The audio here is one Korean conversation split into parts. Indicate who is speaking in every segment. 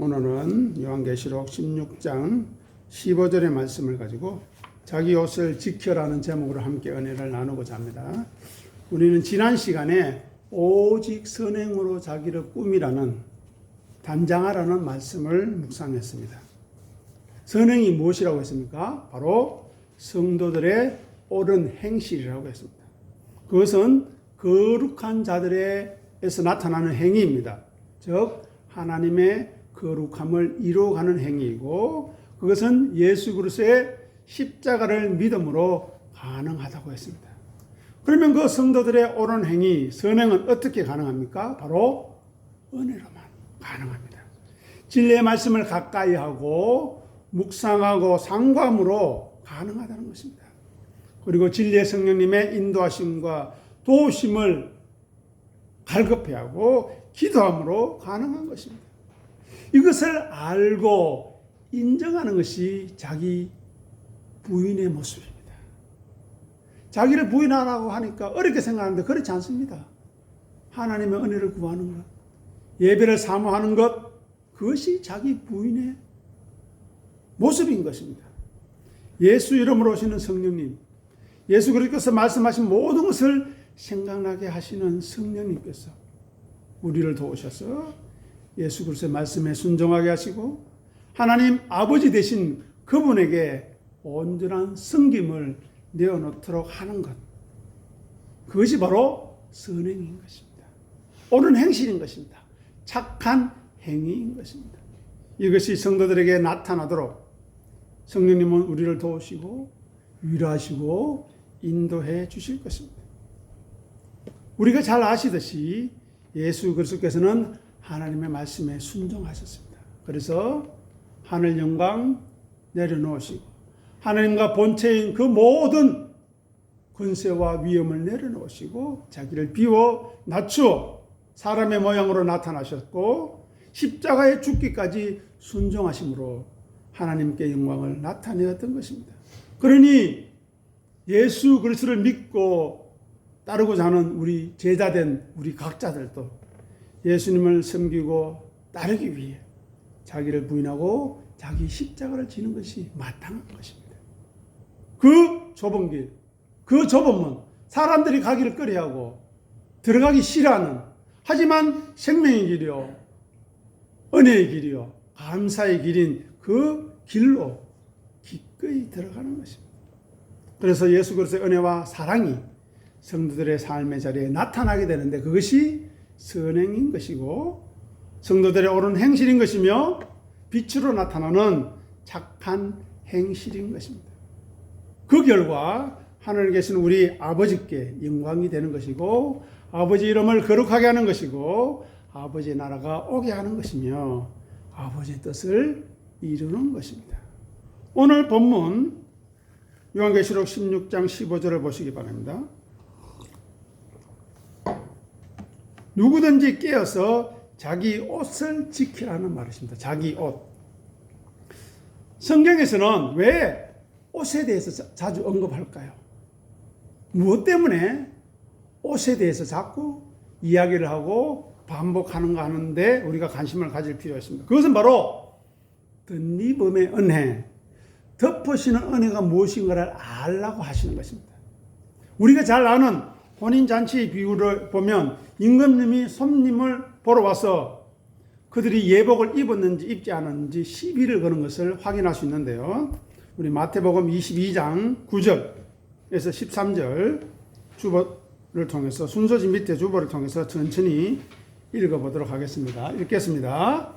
Speaker 1: 오늘은 요한계시록 16장 15절의 말씀을 가지고 자기 옷을 지켜라는 제목으로 함께 은혜를 나누고자 합니다. 우리는 지난 시간에 오직 선행으로 자기를 꾸미라는 단장하라는 말씀을 묵상했습니다. 선행이 무엇이라고 했습니까? 바로 성도들의 옳은 행실이라고 했습니다. 그것은 거룩한 자들에서 나타나는 행위입니다. 즉 하나님의 거룩함을 이루어가는 행위이고 그것은 예수 그리스도의 십자가를 믿음으로 가능하다고 했습니다. 그러면 그 성도들의 옳은 행위, 선행은 어떻게 가능합니까? 바로 은혜로만 가능합니다. 진리의 말씀을 가까이 하고 묵상하고 상고함으로 가능하다는 것입니다. 그리고 진리의 성령님의 인도하심과 도우심을 갈급해하고 기도함으로 가능한 것입니다. 이것을 알고 인정하는 것이 자기 부인의 모습입니다. 자기를 부인하라고 하니까 어렵게 생각하는데 그렇지 않습니다. 하나님의 은혜를 구하는 것, 예배를 사모하는 것, 그것이 자기 부인의 모습인 것입니다. 예수 이름으로 오시는 성령님, 예수 그리스도께서 말씀하신 모든 것을 생각나게 하시는 성령님께서 우리를 도우셔서 예수 그리스도의 말씀에 순종하게 하시고 하나님 아버지 되신 그분에게 온전한 섬김을 내어놓도록 하는 것, 그것이 바로 선행인 것입니다. 옳은 행실인 것입니다. 착한 행위인 것입니다. 이것이 성도들에게 나타나도록 성령님은 우리를 도우시고 위로하시고 인도해 주실 것입니다. 우리가 잘 아시듯이 예수 그리스도께서는 하나님의 말씀에 순종하셨습니다. 그래서 하늘 영광 내려놓으시고 하나님과 본체인 그 모든 권세와 위엄을 내려놓으시고 자기를 비워 낮추어 사람의 모양으로 나타나셨고 십자가에 죽기까지 순종하심으로 하나님께 영광을 나타내었던 것입니다. 그러니 예수 그리스도를 믿고 따르고자 하는 우리 제자된 우리 각자들도 예수님을 섬기고 따르기 위해 자기를 부인하고 자기 십자가를 지는 것이 마땅한 것입니다. 그 좁은 길, 그 좁은 문, 사람들이 가기를 꺼려하고 들어가기 싫어하는, 하지만 생명의 길이요, 은혜의 길이요, 감사의 길인 그 길로 기꺼이 들어가는 것입니다. 그래서 예수 그리스도의 은혜와 사랑이 성도들의 삶의 자리에 나타나게 되는데 그것이 선행인 것이고 성도들의 옳은 행실인 것이며 빛으로 나타나는 착한 행실인 것입니다. 그 결과 하늘에 계신 우리 아버지께 영광이 되는 것이고 아버지 이름을 거룩하게 하는 것이고 아버지의 나라가 오게 하는 것이며 아버지의 뜻을 이루는 것입니다. 오늘 본문 요한계시록 16장 15절을 보시기 바랍니다. 누구든지 깨어서 자기 옷을 지키라는 말이십니다. 자기 옷. 성경에서는 왜 옷에 대해서 자주 언급할까요? 무엇 때문에 옷에 대해서 자꾸 이야기를 하고 반복하는가 하는데 우리가 관심을 가질 필요가 있습니다. 그것은 바로 덧입음의 은혜, 덮으시는 은혜가 무엇인가를 알라고 하시는 것입니다. 우리가 잘 아는 혼인잔치 비유를 보면 임금님이 손님을 보러 와서 그들이 예복을 입었는지 입지 않았는지 시비를 거는 것을 확인할 수 있는데요. 우리 마태복음 22장 9절에서 13절 주보를 통해서 순서지 밑에 주보를 통해서 천천히 읽어보도록 하겠습니다. 읽겠습니다.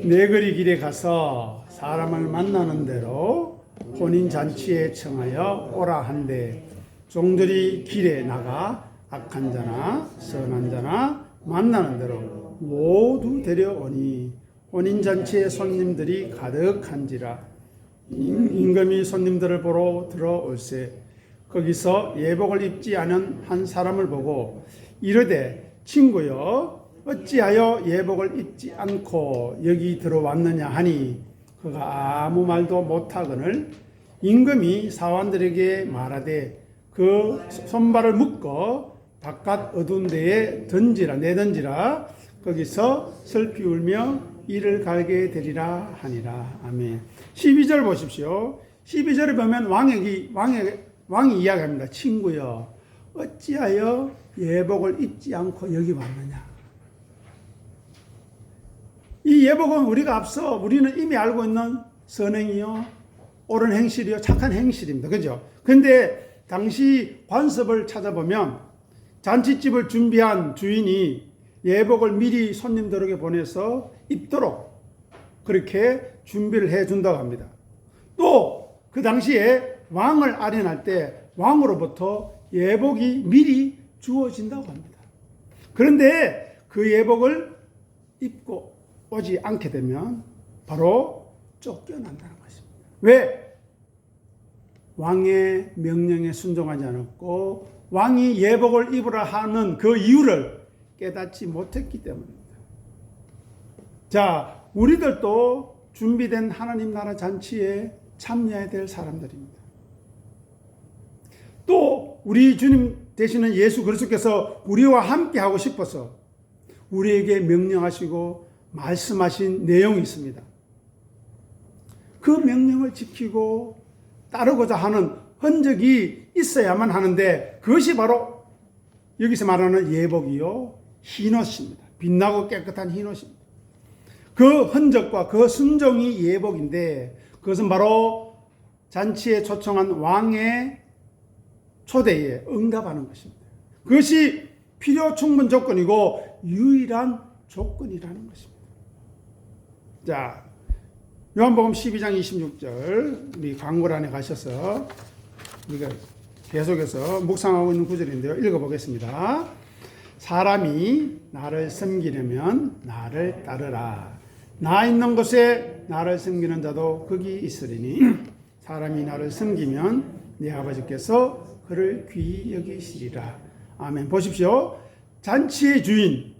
Speaker 1: 내거리 길에 가서 사람을 만나는 대로 혼인잔치에 청하여 오라 한데 종들이 길에 나가 악한 자나 선한 자나 만나는 대로 모두 데려오니 혼인잔치의 손님들이 가득한지라 임금이 손님들을 보러 들어올세 거기서 예복을 입지 않은 한 사람을 보고 이르되 친구여 어찌하여 예복을 입지 않고 여기 들어왔느냐 하니 그가 아무 말도 못하거늘 임금이 사환들에게 말하되 그 손발을 묶어 바깥 어두운 데에 내던지라 거기서 슬피 울며 이를 갈게 되리라 하니라. 아멘. 12절 보십시오. 12절에 보면 왕이 이야기합니다. 친구여, 어찌하여 예복을 잊지 않고 여기 왔느냐. 이 예복은 우리는 이미 알고 있는 선행이요, 옳은 행실이요, 착한 행실입니다. 그죠? 근데 당시 관습을 찾아보면 잔치집을 준비한 주인이 예복을 미리 손님들에게 보내서 입도록 그렇게 준비를 해 준다고 합니다. 또 그 당시에 왕을 아련할 때 왕으로부터 예복이 미리 주어진다고 합니다. 그런데 그 예복을 입고 오지 않게 되면 바로 쫓겨난다는 것입니다. 왜? 왕의 명령에 순종하지 않았고 왕이 예복을 입으라 하는 그 이유를 깨닫지 못했기 때문입니다. 자, 우리들도 준비된 하나님 나라 잔치에 참여해야 될 사람들입니다. 또 우리 주님 되시는 예수 그리스도께서 우리와 함께 하고 싶어서 우리에게 명령하시고 말씀하신 내용이 있습니다. 그 명령을 지키고 따르고자 하는 흔적이 있어야만 하는데 그것이 바로 여기서 말하는 예복이요, 흰옷입니다. 빛나고 깨끗한 흰옷입니다. 그 흔적과 그 순종이 예복인데 그것은 바로 잔치에 초청한 왕의 초대에 응답하는 것입니다. 그것이 필요 충분 조건이고 유일한 조건이라는 것입니다. 자, 요한복음 12장 26절 우리 광고란에 가셔서 우리가 계속해서 묵상하고 있는 구절인데요. 읽어보겠습니다. 사람이 나를 섬기려면 나를 따르라. 나 있는 곳에 나를 섬기는 자도 거기 있으리니 사람이 나를 섬기면 내 아버지께서 그를 귀히 여기시리라. 아멘. 보십시오. 잔치의 주인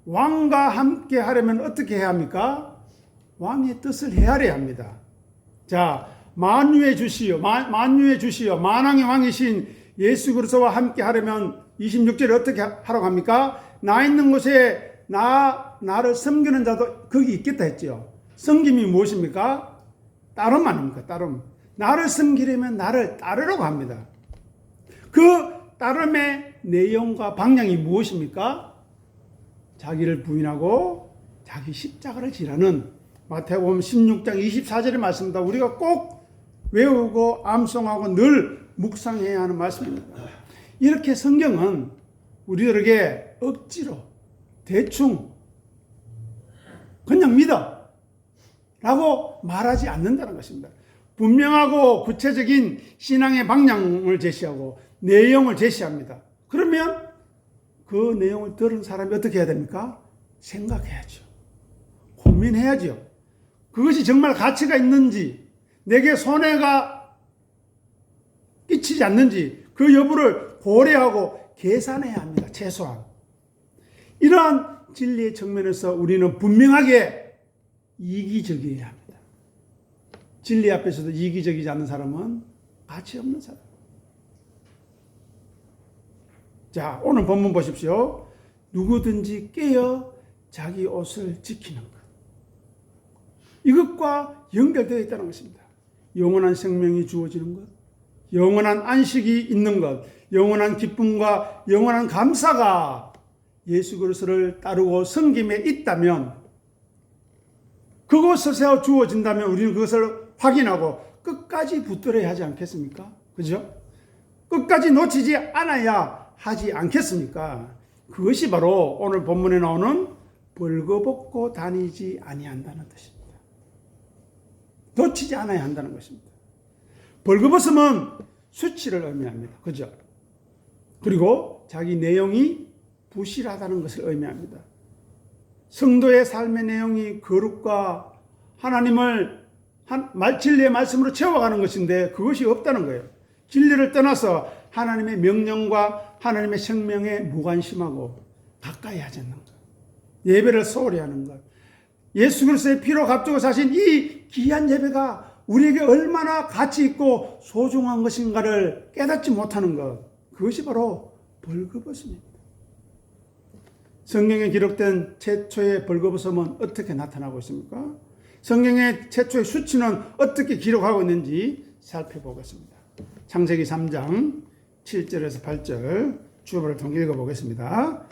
Speaker 1: 왕과 함께 하려면 어떻게 해야 합니까? 왕의 뜻을 헤아려야 합니다. 자, 만유의 주시여 만왕의 왕이신 예수 그리스도와 함께 하려면 26절에 어떻게 하라고 합니까? 나 있는 곳에 나를 섬기는 자도 거기 있겠다 했죠. 섬김이 무엇입니까? 따름 아닙니까? 따름. 나를 섬기려면 나를 따르라고 합니다. 그 따름의 내용과 방향이 무엇입니까? 자기를 부인하고 자기 십자가를 지라는 마태복음 16장 24절의 말씀입니다. 우리가 꼭 외우고 암송하고 늘 묵상해야 하는 말씀입니다. 이렇게 성경은 우리들에게 억지로 대충 그냥 믿어 라고 말하지 않는다는 것입니다. 분명하고 구체적인 신앙의 방향을 제시하고 내용을 제시합니다. 그러면 그 내용을 들은 사람이 어떻게 해야 됩니까? 생각해야죠. 고민해야죠. 그것이 정말 가치가 있는지, 내게 손해가 끼치지 않는지 그 여부를 고려하고 계산해야 합니다. 최소한. 이러한 진리의 측면에서 우리는 분명하게 이기적이어야 합니다. 진리 앞에서도 이기적이지 않는 사람은 가치 없는 사람. 자, 오늘 본문 보십시오. 누구든지 깨어 자기 옷을 지키는 것. 이것과 연결되어 있다는 것입니다. 영원한 생명이 주어지는 것, 영원한 안식이 있는 것, 영원한 기쁨과 영원한 감사가 예수 그리스도를 따르고 섬김에 있다면, 그것에서 주어진다면 우리는 그것을 확인하고 끝까지 붙들어야 하지 않겠습니까? 그죠? 끝까지 놓치지 않아야 하지 않겠습니까? 그것이 바로 오늘 본문에 나오는 벌거벗고 다니지 아니한다는 뜻입니다. 놓치지 않아야 한다는 것입니다. 벌거벗음은 수치를 의미합니다. 그죠? 그리고 자기 내용이 부실하다는 것을 의미합니다. 성도의 삶의 내용이 거룩과 하나님을 진리의 말씀으로 채워가는 것인데 그것이 없다는 거예요. 진리를 떠나서 하나님의 명령과 하나님의 생명에 무관심하고 가까이 하지 않는 것, 예배를 소홀히 하는 것, 예수 그리스도의 피로 값주고 사신 이 귀한 예배가 우리에게 얼마나 가치 있고 소중한 것인가를 깨닫지 못하는 것, 그것이 바로 벌거벗음입니다. 성경에 기록된 최초의 벌거벗음은 어떻게 나타나고 있습니까? 성경의 최초의 수치는 어떻게 기록하고 있는지 살펴보겠습니다. 창세기 3장 7절에서 8절 주어를 통해 읽어보겠습니다.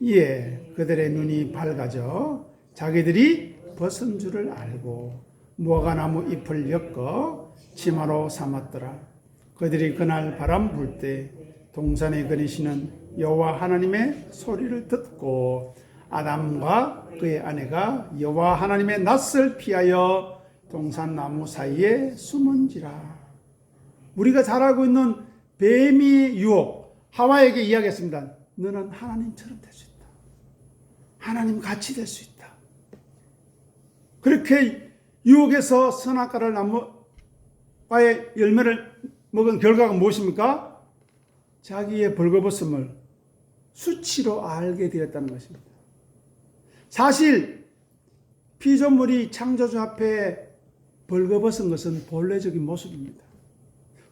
Speaker 1: 이에 그들의 눈이 밝아져 자기들이 벗은 줄을 알고 무화과나무 잎을 엮어 치마로 삼았더라. 그들이 그날 바람 불 때 동산에 거니시는 여호와 하나님의 소리를 듣고 아담과 그의 아내가 여호와 하나님의 낯을 피하여 동산나무 사이에 숨은지라. 우리가 잘 알고 있는 뱀이 유혹, 하와에게 이야기했습니다. 너는 하나님처럼 될 수 있다. 하나님 같이 될 수 있다. 그렇게 유혹해서 선악과를 나무와의 열매를 먹은 결과가 무엇입니까? 자기의 벌거벗음을 수치로 알게 되었다는 것입니다. 사실 피조물이 창조주 앞에 벌거벗은 것은 본래적인 모습입니다.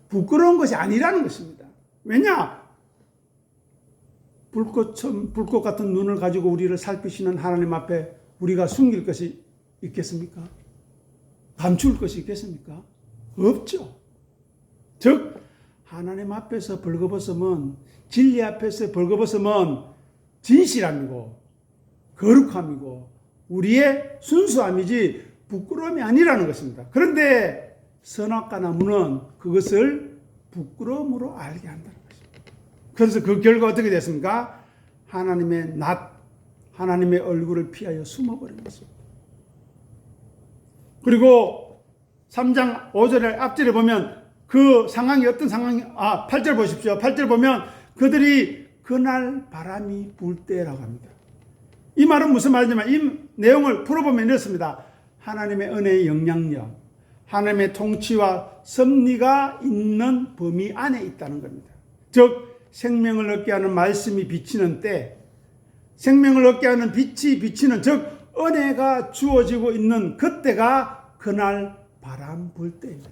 Speaker 1: 부끄러운 것이 아니라는 것입니다. 왜냐? 불꽃 같은 눈을 가지고 우리를 살피시는 하나님 앞에 우리가 숨길 것이 있겠습니까? 감출 것이 있겠습니까? 없죠. 즉 하나님 앞에서 벌거벗음은, 진리 앞에서 벌거벗음은 진실함이고 거룩함이고 우리의 순수함이지 부끄러움이 아니라는 것입니다. 그런데 선악과 나무는 그것을 부끄러움으로 알게 한다는 것입니다. 그래서 그 결과 어떻게 됐습니까? 하나님의 낯, 하나님의 얼굴을 피하여 숨어버린 것입니다. 그리고 3장 5절의 앞절에 보면 그 상황이 어떤 상황이, 8절 보십시오. 8절 보면 그들이 그날 바람이 불 때라고 합니다. 이 말은 무슨 말이냐면 이 내용을 풀어보면 이렇습니다. 하나님의 은혜의 영향력, 하나님의 통치와 섭리가 있는 범위 안에 있다는 겁니다. 즉 생명을 얻게 하는 말씀이 비치는 때, 생명을 얻게 하는 빛이 비치는, 즉 은혜가 주어지고 있는 그때가 그날 바람 불 때입니다.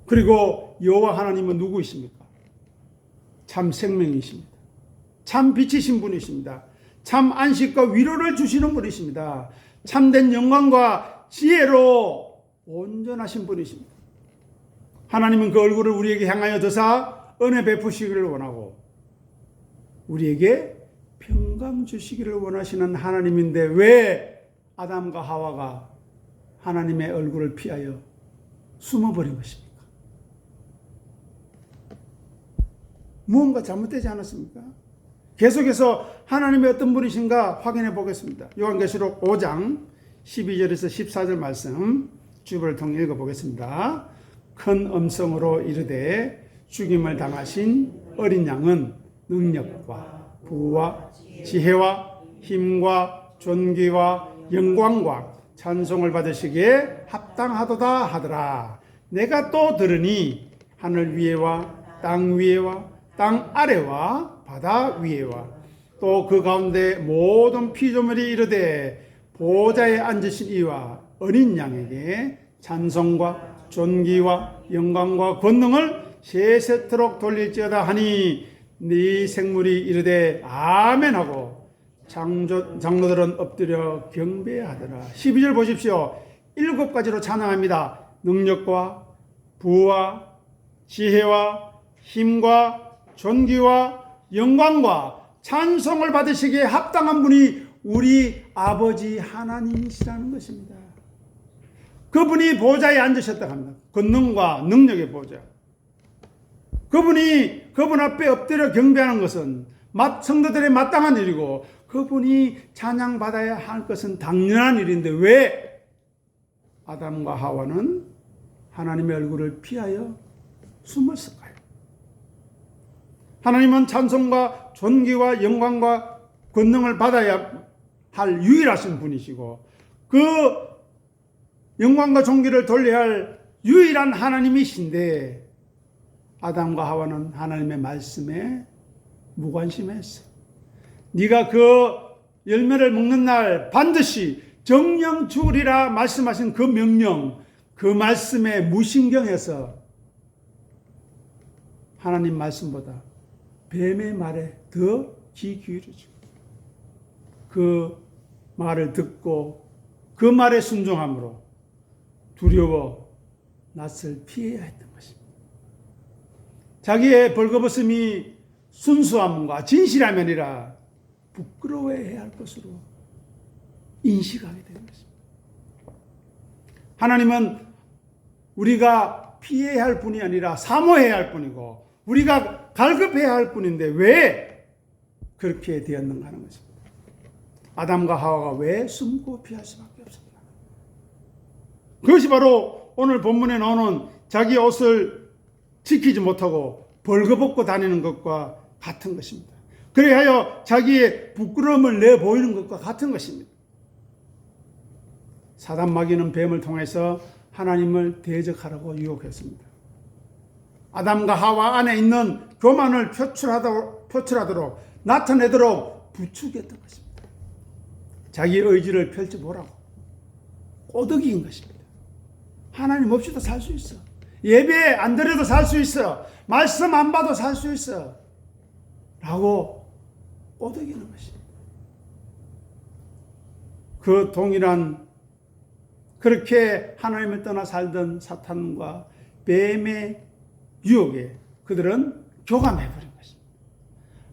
Speaker 1: 그리고 여호와 하나님은 누구이십니까? 참 생명이십니다. 참 빛이신 분이십니다. 참 안식과 위로를 주시는 분이십니다. 참된 영광과 지혜로 온전하신 분이십니다. 하나님은 그 얼굴을 우리에게 향하여 드사 은혜 베푸시기를 원하고 우리에게 평강 주시기를 원하시는 하나님인데 왜 아담과 하와가 하나님의 얼굴을 피하여 숨어버린 것입니까? 무언가 잘못되지 않았습니까? 계속해서 하나님이 어떤 분이신가 확인해 보겠습니다. 요한계시록 5장 12절에서 14절 말씀 주보를 통해 읽어보겠습니다. 큰 음성으로 이르되 죽임을 당하신 어린 양은 능력과 부와 지혜와 힘과 존귀와 영광과 찬송을 받으시기에 합당하도다 하더라. 내가 또 들으니 하늘 위에와 땅 위에와 땅 아래와 바다 위에와 또 그 가운데 모든 피조물이 이르되 보좌에 앉으신 이와 어린 양에게 찬송과 존귀와 영광과 권능을 세세토록 돌릴지어다 하니 네 생물이 이르되 아멘 하고 장로들은 엎드려 경배하더라. 12절 보십시오. 7가지로 찬양합니다. 능력과 부와 지혜와 힘과 존귀와 영광과 찬송을 받으시기에 합당한 분이 우리 아버지 하나님이시라는 것입니다. 그분이 보좌에 앉으셨다고 합니다. 권능과 능력의 보좌. 그분 앞에 엎드려 경배하는 것은 성도들의 마땅한 일이고 그분이 찬양받아야 할 것은 당연한 일인데 왜 아담과 하와는 하나님의 얼굴을 피하여 숨었을까요? 하나님은 찬송과 존귀와 영광과 권능을 받아야 할 유일하신 분이시고 그 영광과 존귀를 돌려야 할 유일한 하나님이신데 아담과 하와는 하나님의 말씀에 무관심했어요. 네가 그 열매를 먹는 날 반드시 정령 죽으리라 말씀하신 그 명령, 그 말씀에 무신경해서 하나님 말씀보다 뱀의 말에 더 귀 기울여주고 그 말을 듣고 그 말에 순종함으로 두려워 낯을 피해야 했던 것입니다. 자기의 벌거벗음이 순수함과 진실함이 아니라 부끄러워해야 할 것으로 인식하게 되는 것입니다. 하나님은 우리가 피해야 할 뿐이 아니라 사모해야 할 뿐이고 우리가 갈급해야 할 뿐인데 왜 그렇게 되었는가 하는 것입니다. 아담과 하와가 왜 숨고 피할 수밖에 없었나? 그것이 바로 오늘 본문에 나오는 자기 옷을 지키지 못하고 벌거벗고 다니는 것과 같은 것입니다. 그래야 자기의 부끄러움을 내보이는 것과 같은 것입니다. 사단 마귀는 뱀을 통해서 하나님을 대적하라고 유혹했습니다. 아담과 하와 안에 있는 교만을 표출하도록 나타내도록 부추겼던 것입니다. 자기 의지를 펼쳐보라고 꼬드기인 것입니다. 하나님 없이도 살 수 있어. 예배 안 드려도 살 수 있어. 말씀 안 봐도 살 수 있어. 라고 꼬드기는 것입니다. 그 동일한 그렇게 하나님을 떠나 살던 사탄과 뱀의 유혹에 그들은 교감해버린 것입니다.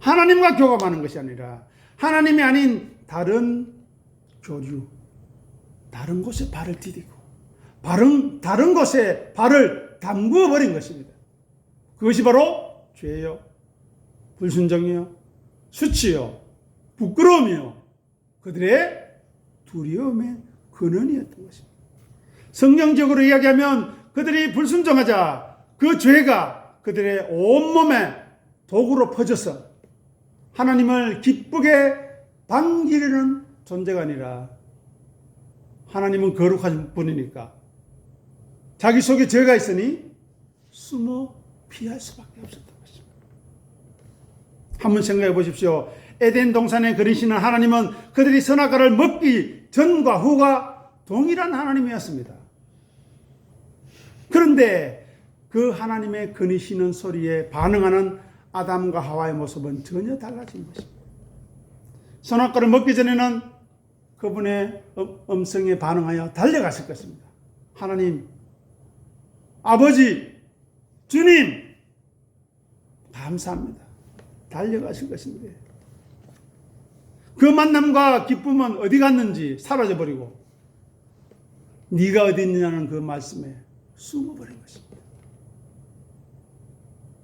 Speaker 1: 하나님과 교감하는 것이 아니라 하나님이 아닌 다른 교류, 다른 곳에 발을 디디고 다른 곳에 발을 담그어 버린 것입니다. 그것이 바로 죄요, 불순종이요, 수치요, 부끄러움이요, 그들의 두려움의 근원이었던 것입니다. 성경적으로 이야기하면 그들이 불순종하자 그 죄가 그들의 온몸에 독으로 퍼져서 하나님을 기쁘게 반기려는 존재가 아니라 하나님은 거룩하신 분이니까 자기 속에 죄가 있으니 숨어 피할 수밖에 없었던 것입니다. 한번 생각해 보십시오. 에덴 동산에 그리시는 하나님은 그들이 선악과를 먹기 전과 후가 동일한 하나님이었습니다. 그런데 그 하나님의 거니시는 소리에 반응하는 아담과 하와의 모습은 전혀 달라진 것입니다. 선악과를 먹기 전에는 그분의 음성에 반응하여 달려갔을 것입니다. 하나님, 아버지, 주님, 감사합니다. 달려갔을 것인데 그 만남과 기쁨은 어디 갔는지 사라져버리고 네가 어디 있느냐는 그 말씀에 숨어버린 것입니다.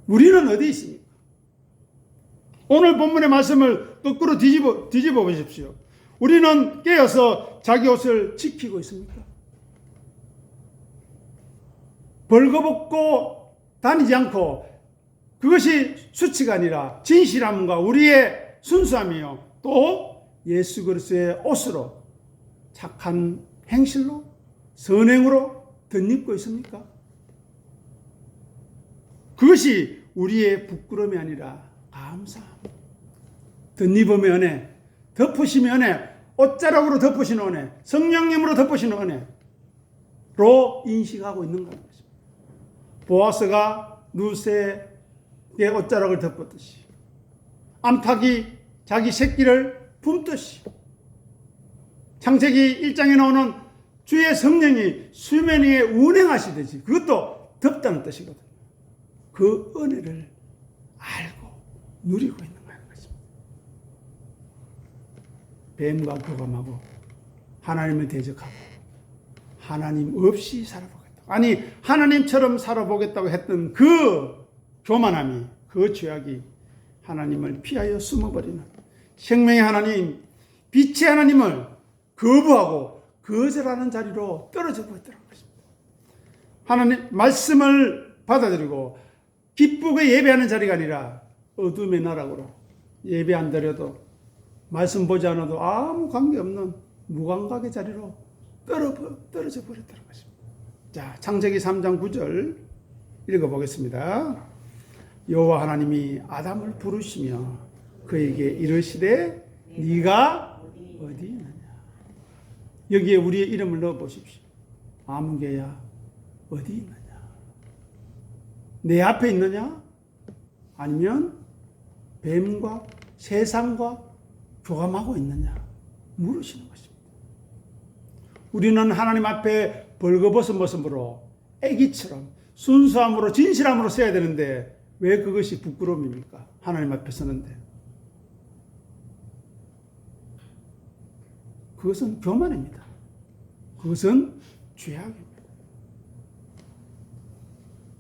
Speaker 1: 우리는 어디 있습니까? 오늘 본문의 말씀을 거꾸로 뒤집어 보십시오. 우리는 깨어서 자기 옷을 지키고 있습니까? 벌거벗고 다니지 않고 그것이 수치가 아니라 진실함과 우리의 순수함이요. 또 예수 그리스도의 옷으로 착한 행실로 선행으로 덧입고 있습니까? 그것이 우리의 부끄러움이 아니라 감사함. 덧입음의 은혜, 덮으심의 은혜, 옷자락으로 덮으시는 은혜, 성령님으로 덮으시는 은혜로 인식하고 있는 것입니다. 보아스가 루세의 옷자락을 덮었듯이 암탉이 자기 새끼를 품듯이 창세기 1장에 나오는 주의 성령이 수면 위에 운행하시듯이 그것도 덮다는 뜻이거든요. 그 은혜를 알고 누리고 있는 것입니다. 뱀과 교감하고 하나님을 대적하고 하나님 없이 살아보겠다. 아니 하나님처럼 살아보겠다고 했던 그 교만함이 그 죄악이 하나님을 피하여 숨어버리는 생명의 하나님, 빛의 하나님을 거부하고 거절하는 자리로 떨어져 버렸다는 것입니다. 하나님 말씀을 받아들이고 기쁘게 예배하는 자리가 아니라 어둠의 나락으로 예배 안 드려도 말씀 보지 않아도 아무 관계없는 무감각의 자리로 떨어져 버렸다는 것입니다. 자, 창세기 3장 9절 읽어보겠습니다. 여호와 하나님이 아담을 부르시며 그에게 이르시되 네가 어디 있느냐. 여기에 우리의 이름을 넣어 보십시오. 아무개야 어디 있느냐. 내 앞에 있느냐? 아니면 뱀과 세상과 교감하고 있느냐 물으시는 것입니다. 우리는 하나님 앞에 벌거벗은 모습으로 애기처럼 순수함으로 진실함으로 써야 되는데 왜 그것이 부끄러움입니까? 하나님 앞에 서는데. 그것은 교만입니다. 그것은 죄악입니다.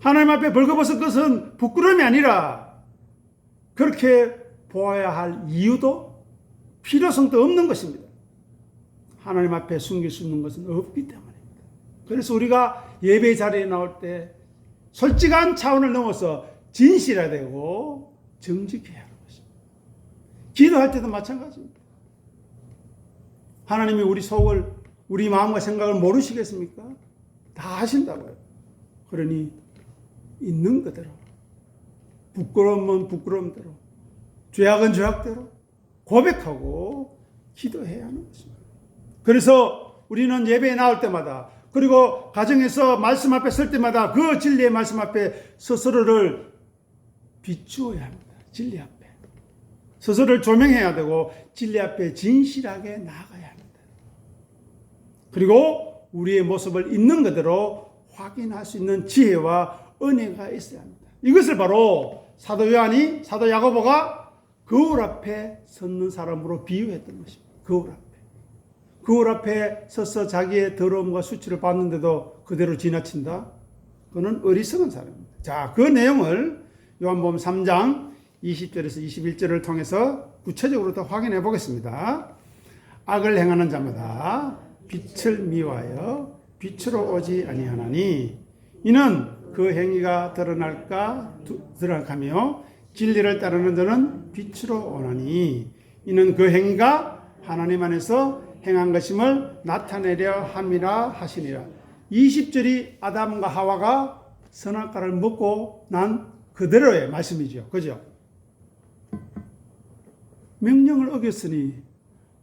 Speaker 1: 하나님 앞에 벌거벗은 것은 부끄러움이 아니라 그렇게 보아야 할 이유도 필요성도 없는 것입니다. 하나님 앞에 숨길 수 있는 것은 없기 때문입니다. 그래서 우리가 예배 자리에 나올 때 솔직한 차원을 넘어서 진실해야 되고 정직해야 하는 것입니다. 기도할 때도 마찬가지입니다. 하나님이 우리 속을, 우리 마음과 생각을 모르시겠습니까? 다 아신다고요. 그러니 있는 그대로, 부끄러움은 부끄러움대로, 죄악은 죄악대로 고백하고 기도해야 하는 것입니다. 그래서 우리는 예배에 나올 때마다, 그리고 가정에서 말씀 앞에 설 때마다 그 진리의 말씀 앞에 스스로를 비추어야 합니다. 진리 앞에. 스스로를 조명해야 되고 진리 앞에 진실하게 나아가야 합니다. 그리고 우리의 모습을 있는 그대로 확인할 수 있는 지혜와 은혜가 있어야 합니다. 이것을 바로 사도 요한이, 사도 야고보가 거울 앞에 섰는 사람으로 비유했던 것입니다. 거울 앞에. 거울 앞에 서서 자기의 더러움과 수치를 봤는데도 그대로 지나친다? 그는 어리석은 사람입니다. 자, 그 내용을 요한복음 3장 20절에서 21절을 통해서 구체적으로 더 확인해 보겠습니다. 악을 행하는 자마다 빛을 미워하여 빛으로 오지 아니하나니 이는 그 행위가 드러날까며 진리를 따르는 자는 빛으로 오나니 이는 그 행위가 하나님 안에서 행한 것임을 나타내려 함이라 하시니라. 20절이 아담과 하와가 선악과를 먹고 난 그대로의 말씀이죠. 그죠? 명령을 어겼으니,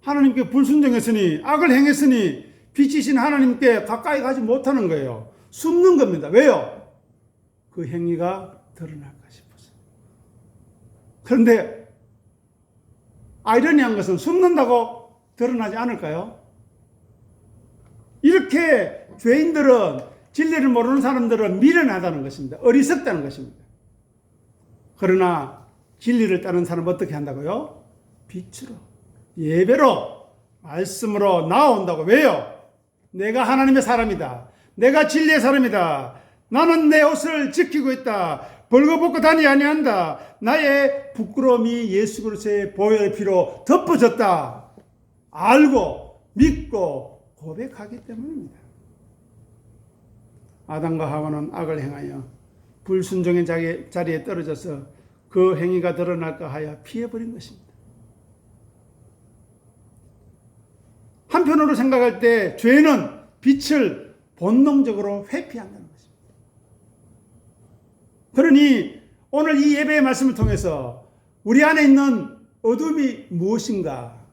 Speaker 1: 하나님께 불순종했으니, 악을 행했으니 빛이신 하나님께 가까이 가지 못하는 거예요. 숨는 겁니다. 왜요? 그 행위가 드러날까 싶어서. 그런데 아이러니한 것은 숨는다고 드러나지 않을까요? 이렇게 죄인들은, 진리를 모르는 사람들은 미련하다는 것입니다. 어리석다는 것입니다. 그러나 진리를 따르는 사람은 어떻게 한다고요? 빛으로, 예배로, 말씀으로 나온다고. 왜요? 내가 하나님의 사람이다. 내가 진리의 사람이다. 나는 내 옷을 지키고 있다. 벌거벗고 다니지 아니한다. 나의 부끄러움이 예수 그리스도의 보혈의 피로 덮어졌다. 알고 믿고 고백하기 때문입니다. 아담과 하와는 악을 행하여 불순종의 자리에 떨어져서 그 행위가 드러날까 하여 피해버린 것입니다. 한편으로 생각할 때 죄는 빛을 본능적으로 회피한다는 것입니다. 그러니 오늘 이 예배의 말씀을 통해서 우리 안에 있는 어둠이 무엇인가,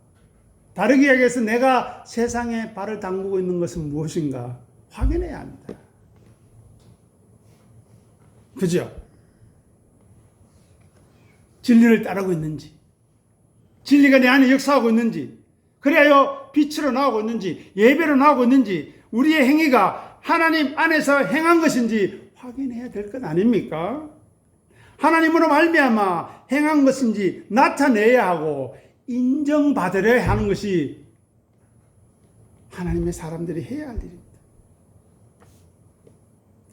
Speaker 1: 다르게 이야기해서 내가 세상에 발을 담그고 있는 것은 무엇인가 확인해야 합니다. 그죠? 진리를 따르고 있는지, 진리가 내 안에 역사하고 있는지, 그래야 빛으로 나오고 있는지, 예배로 나오고 있는지, 우리의 행위가 하나님 안에서 행한 것인지 확인해야 될 것 아닙니까? 하나님으로 말미암아 행한 것인지 나타내야 하고 인정받으려야 하는 것이 하나님의 사람들이 해야 할 일입니다.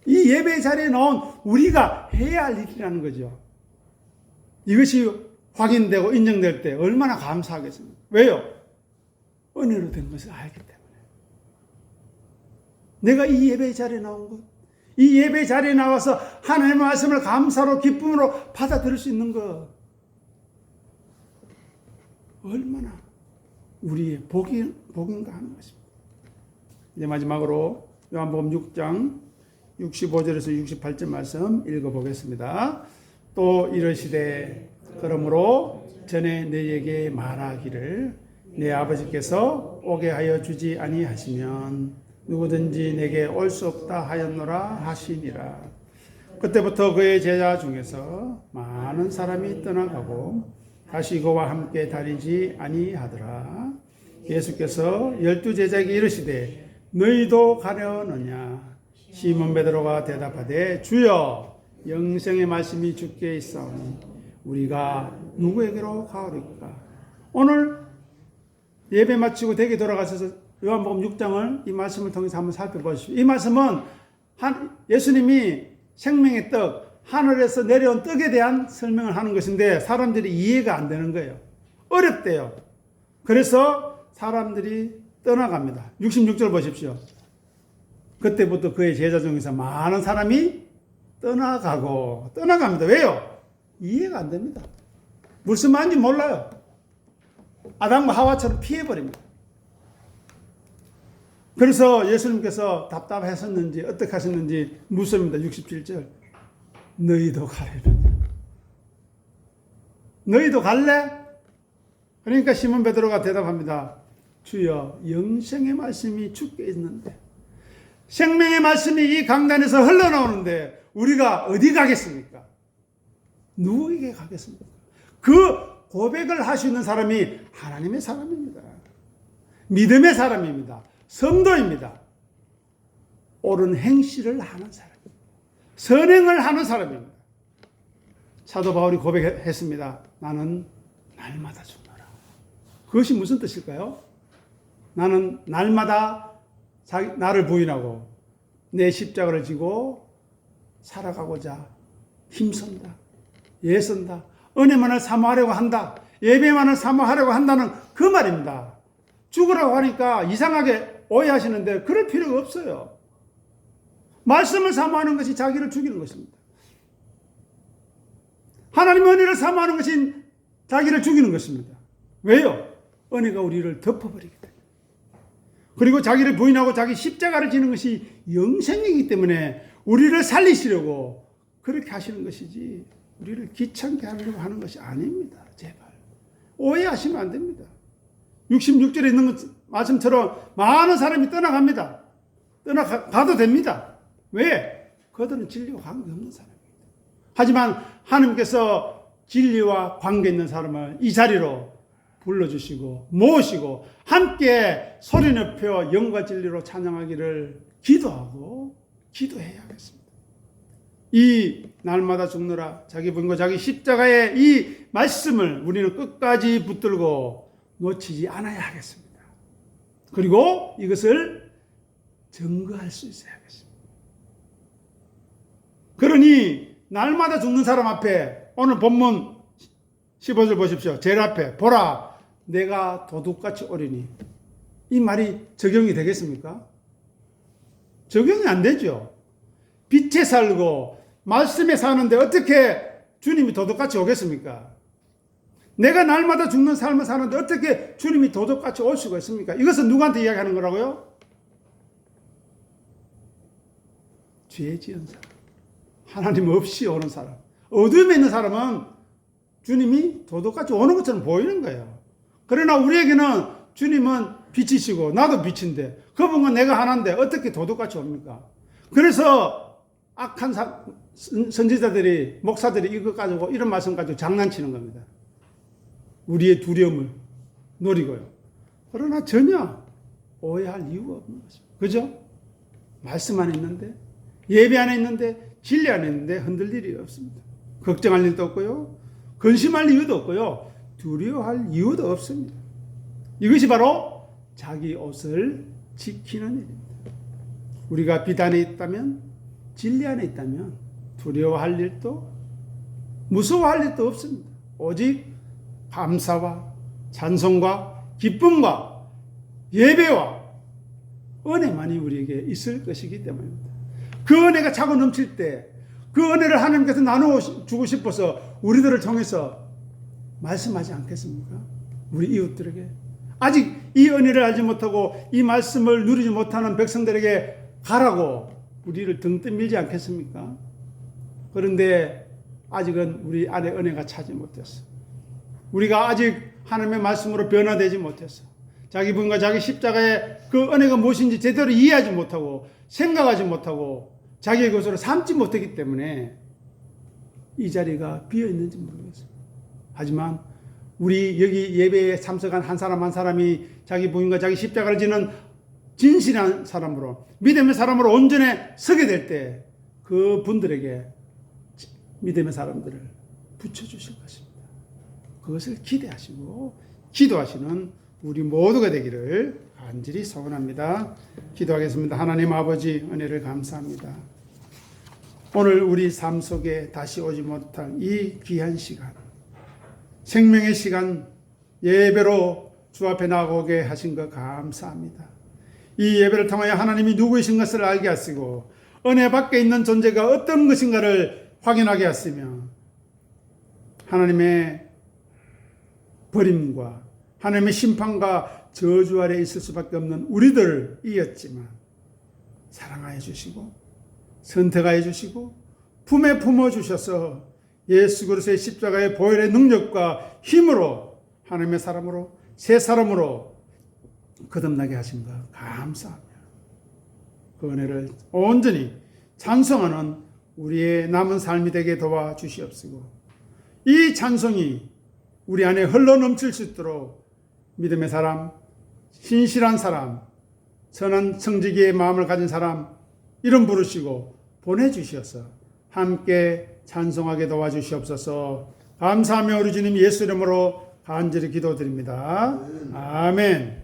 Speaker 1: 이 예배 자리에 나온 우리가 해야 할 일이라는 거죠. 이것이 확인되고 인정될 때 얼마나 감사하겠습니까? 왜요? 은혜로 된 것을 알기 때문에. 내가 이 예배 자리에 나온 것, 이 예배 자리에 나와서 하나님의 말씀을 감사로 기쁨으로 받아들일 수 있는 것, 얼마나 우리의 복인가 하는 것입니다. 이제 마지막으로 요한복음 6장 65절에서 68절 말씀 읽어보겠습니다. 또 이르시되 그러므로 전에 너희에게 말하기를 내 아버지께서 오게 하여 주지 아니하시면 누구든지 내게 올 수 없다 하였노라 하시니라. 그때부터 그의 제자 중에서 많은 사람이 떠나가고 다시 그와 함께 다니지 아니하더라. 예수께서 12제자에게 이르시되 너희도 가려느냐? 시몬 베드로가 대답하되 주여 영생의 말씀이 주께 있사오니 우리가 누구에게로 가오리까? 오늘 예배 마치고 댁에 돌아가셔서 요한복음 6장을 이 말씀을 통해서 한번 살펴보십시오. 이 말씀은 예수님이 생명의 떡, 하늘에서 내려온 떡에 대한 설명을 하는 것인데 사람들이 이해가 안 되는 거예요. 어렵대요. 그래서 사람들이 떠나갑니다. 66절 보십시오. 그때부터 그의 제자 중에서 많은 사람이 떠나갑니다. 왜요? 이해가 안 됩니다. 무슨 말인지 몰라요. 아담과 하와처럼 피해버립니다. 그래서 예수님께서 답답하셨는지 어떻게 하셨는지 묻습니다. 67절. 너희도 가려느냐? 너희도 갈래? 그러니까 시몬 베드로가 대답합니다. 주여 영생의 말씀이 주께 있는데 생명의 말씀이 이 강단에서 흘러나오는데 우리가 어디 가겠습니까? 누구에게 가겠습니까? 그 고백을 할 수 있는 사람이 하나님의 사람입니다. 믿음의 사람입니다. 성도입니다. 옳은 행실을 하는 사람, 선행을 하는 사람입니다. 사도 바울이 고백했습니다. 나는 날마다 죽노라. 그것이 무슨 뜻일까요? 나는 날마다 나를 부인하고 내 십자가를 지고 살아가고자 힘쓴다. 애쓴다. 은혜만을 사모하려고 한다. 예배만을 사모하려고 한다는 그 말입니다. 죽으라고 하니까 이상하게 오해하시는데 그럴 필요가 없어요. 말씀을 사모하는 것이 자기를 죽이는 것입니다. 하나님의 은혜를 사모하는 것이 자기를 죽이는 것입니다. 왜요? 은혜가 우리를 덮어버리기 때문에. 그리고 자기를 부인하고 자기 십자가를 지는 것이 영생이기 때문에 우리를 살리시려고 그렇게 하시는 것이지 우리를 귀찮게 하려고 하는 것이 아닙니다. 제발. 오해하시면 안 됩니다. 66절에 있는 말씀처럼 많은 사람이 떠나갑니다. 떠나가도 됩니다. 왜? 그들은 진리와 관계없는 사람입니다. 하지만 하나님께서 진리와 관계 있는 사람을 이 자리로 불러주시고 모으시고 함께 소리 높여 영과 진리로 찬양하기를 기도해야 하겠습니다. 이 날마다 죽노라 자기 부인과 자기 십자가의 이 말씀을 우리는 끝까지 붙들고 놓치지 않아야 하겠습니다. 그리고 이것을 증거할 수 있어야 하겠습니다. 그러니 날마다 죽는 사람 앞에 오늘 본문 15절 보십시오. 제일 앞에 보라 내가 도둑같이 오리니 이 말이 적용이 되겠습니까? 적용이 안 되죠. 빛에 살고 말씀에 사는데 어떻게 주님이 도둑같이 오겠습니까? 내가 날마다 죽는 삶을 사는데 어떻게 주님이 도둑같이 올 수가 있습니까? 이것은 누구한테 이야기하는 거라고요? 죄 지은 사람, 하나님 없이 오는 사람, 어둠에 있는 사람은 주님이 도둑같이 오는 것처럼 보이는 거예요. 그러나 우리에게는 주님은 빛이시고 나도 빛인데 그분과 내가 하나인데 어떻게 도둑같이 옵니까? 그래서 악한 선지자들이 목사들이 이것 가지고 이런 말씀 가지고 장난치는 겁니다. 우리의 두려움을 노리고요. 그러나 전혀 오해할 이유가 없는 것입니다. 그죠? 말씀 안에 있는데 예배 안에 있는데 진리 안에 있는데 흔들릴 일이 없습니다. 걱정할 일도 없고요. 근심할 이유도 없고요. 두려워할 이유도 없습니다. 이것이 바로 자기 옷을 지키는 일입니다. 우리가 빛 안에 있다면 진리 안에 있다면 두려워할 일도 무서워할 일도 없습니다. 오직 감사와 찬송과 기쁨과 예배와 은혜만이 우리에게 있을 것이기 때문입니다. 그 은혜가 차고 넘칠 때 그 은혜를 하나님께서 나누어 주고 싶어서 우리들을 통해서 말씀하지 않겠습니까? 우리 이웃들에게 아직 이 은혜를 알지 못하고 이 말씀을 누리지 못하는 백성들에게 가라고 우리를 등 떠밀지 않겠습니까? 그런데 아직은 우리 안에 은혜가 차지 못했어. 우리가 아직 하나님의 말씀으로 변화되지 못했어. 자기 분과 자기 십자가의 그 은혜가 무엇인지 제대로 이해하지 못하고 생각하지 못하고 자기의 것으로 삼지 못했기 때문에 이 자리가 비어 있는지 모르겠어요. 하지만 우리 여기 예배에 참석한 한 사람 한 사람이 자기 부인과 자기 십자가를 지는 진실한 사람으로, 믿음의 사람으로 온전히 서게 될 때 그 분들에게 믿음의 사람들을 붙여주실 것입니다. 그것을 기대하시고 기도하시는 우리 모두가 되기를 간절히 소원합니다. 기도하겠습니다. 하나님 아버지, 은혜를 감사합니다. 오늘 우리 삶 속에 다시 오지 못할 이 귀한 시간, 생명의 시간, 예배로 주 앞에 나오게 하신 것 감사합니다. 이 예배를 통하여 하나님이 누구이신 것을 알게 하시고 은혜 밖에 있는 존재가 어떤 것인가를 확인하게 하시며 하나님의 버림과 하나님의 심판과 저주 아래 있을 수밖에 없는 우리들이었지만 사랑하여 주시고 선택하여 주시고 품에 품어주셔서 예수 그리스도의 십자가의 보혈의 능력과 힘으로 하나님의 사람으로 새 사람으로 거듭나게 하신 것 감사합니다. 그 은혜를 온전히 찬송하는 우리의 남은 삶이 되게 도와주시옵시고 이 찬송이 우리 안에 흘러넘칠 수 있도록 믿음의 사람, 신실한 사람, 선한 청지기의 마음을 가진 사람 이름 부르시고 보내주셔서 함께 찬송하게 도와주시옵소서. 감사하며 우리 주님 예수 이름으로 간절히 기도드립니다. 아멘.